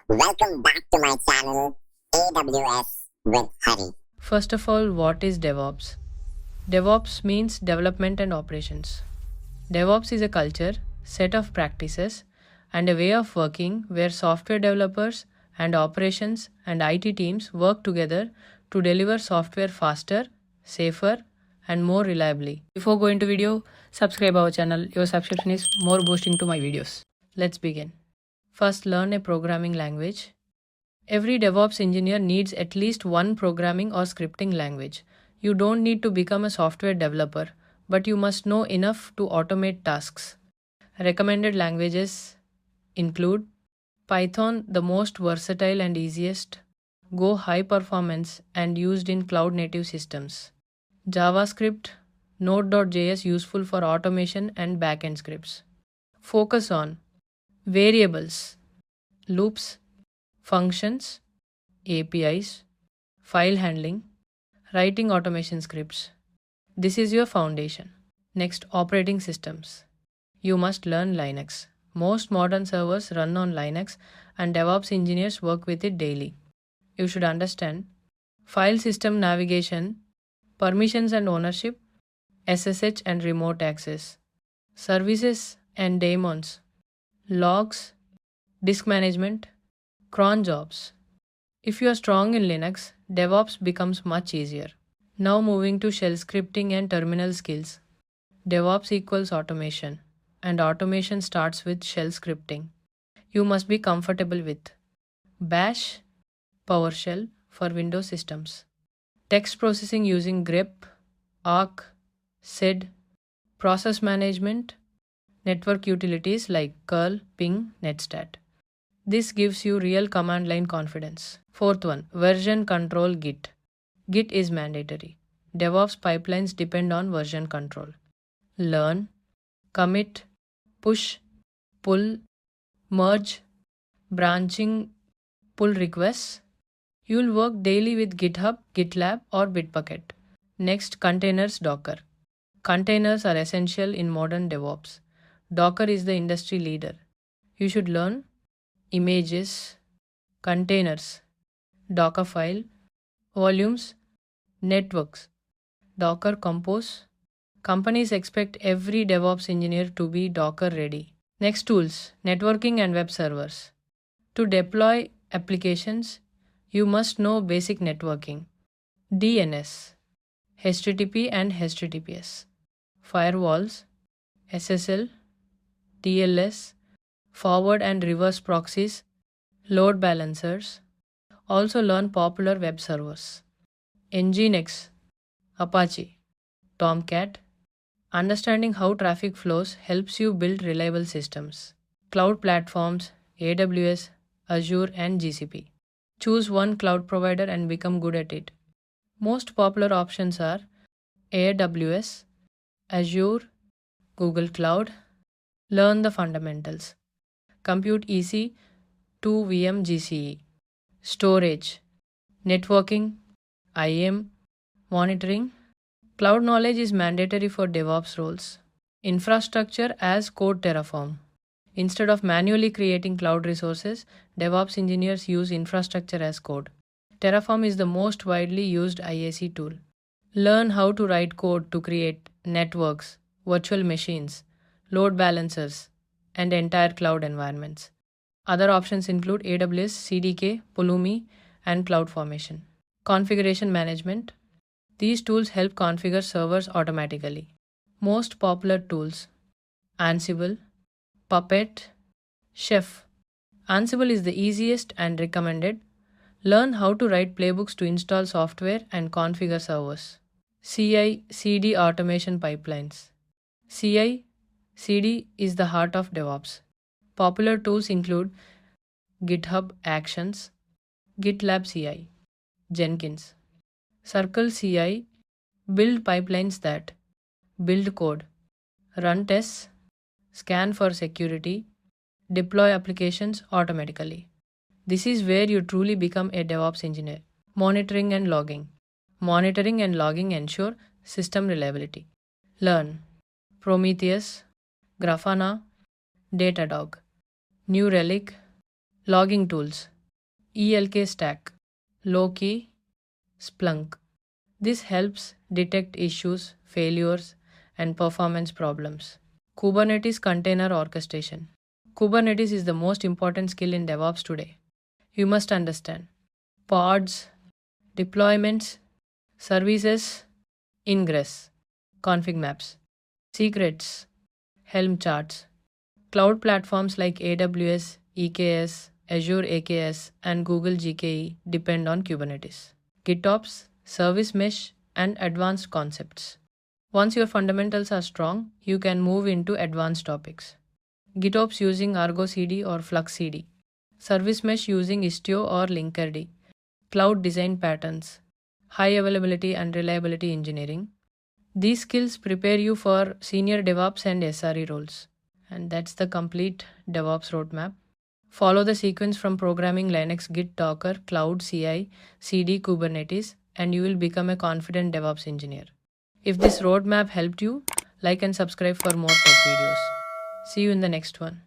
Welcome back to my channel, AWS with Hari. First of all, what is DevOps? DevOps means development and operations. DevOps is a culture, set of practices, and a way of working where software developers and operations and IT teams work together to deliver software faster, safer, and more reliably. Before going to video, subscribe our channel. Your subscription is more boosting to my videos. Let's begin. First, learn a programming language. Every DevOps engineer needs at least one programming or scripting language. You don't need to become a software developer, but you must know enough to automate tasks. Recommended languages include Python, the most versatile and easiest, Go, high performance and used in cloud native systems, JavaScript, Node.js, useful for automation and backend scripts. Focus on variables, loops, functions, APIs, file handling, writing automation scripts. This is your foundation. Next, operating systems. You must learn Linux. Most modern servers run on Linux and DevOps engineers work with it daily. You should understand file system navigation, permissions and ownership, SSH and remote access, services and daemons, logs, disk management, cron jobs. If you are strong in Linux, DevOps becomes much easier. Now moving to shell scripting and terminal skills. DevOps equals automation, and automation starts with shell scripting. You must be comfortable with Bash, PowerShell for Windows systems, text processing using grep, arc, sed, process management, network utilities like curl, ping, netstat. This gives you real command line confidence. Fourth one, version control Git. Git is mandatory. DevOps pipelines depend on version control. Learn, commit, push, pull, merge, branching, pull requests. You'll work daily with GitHub, GitLab, or Bitbucket. Next, containers, Docker. Containers are essential in modern DevOps. Docker is the industry leader. You should learn images, containers, Dockerfile, volumes, networks, Docker Compose. Companies expect every DevOps engineer to be Docker ready. Next, tools, networking and web servers. To deploy applications, you must know basic networking, DNS, HTTP and HTTPS, firewalls, SSL, TLS, forward and reverse proxies, load balancers. Also learn popular web servers, Nginx, Apache, Tomcat. Understanding how traffic flows helps you build reliable systems. Cloud platforms, AWS, Azure and GCP. Choose one cloud provider and become good at it. Most popular options are AWS, Azure, Google Cloud. Learn the fundamentals. Compute EC to VM GCE. Storage, networking, IAM, monitoring. Cloud knowledge is mandatory for DevOps roles. Infrastructure as code Terraform. Instead of manually creating cloud resources, DevOps engineers use infrastructure as code. Terraform is the most widely used IAC tool. Learn how to write code to create networks, virtual machines, load balancers, and entire cloud environments. Other options include AWS, CDK, Pulumi, and CloudFormation. Configuration management. These tools help configure servers automatically. Most popular tools: Ansible, Puppet, Chef. Ansible is the easiest and recommended. Learn how to write playbooks to install software and configure servers. CI/CD automation pipelines. CI/CD is the heart of DevOps. Popular tools include GitHub Actions, GitLab CI, Jenkins, Circle CI. Build pipelines that build code, run tests, scan for security, deploy applications automatically. This is where you truly become a DevOps engineer. Monitoring and logging. Monitoring and logging ensure system reliability. Learn Prometheus, Grafana, Datadog, New Relic, logging tools, ELK stack, low-key, Splunk. This helps detect issues, failures, and performance problems. Kubernetes container orchestration. Kubernetes is the most important skill in DevOps today. You must understand pods, deployments, services, ingress, config maps, secrets, Helm charts. Cloud platforms like AWS, EKS, Azure AKS, and Google GKE depend on Kubernetes. GitOps, service mesh, and advanced concepts. Once your fundamentals are strong, you can move into advanced topics. GitOps using Argo CD or Flux CD. Service mesh using Istio or Linkerd. Cloud design patterns. High availability and reliability engineering. These skills prepare you for senior DevOps and SRE roles. And that's the complete DevOps roadmap. Follow the sequence from programming Linux, Git, Docker, Cloud, CI, CD, Kubernetes, and you will become a confident DevOps engineer. If this roadmap helped you, like and subscribe for more tech videos. See you in the next one.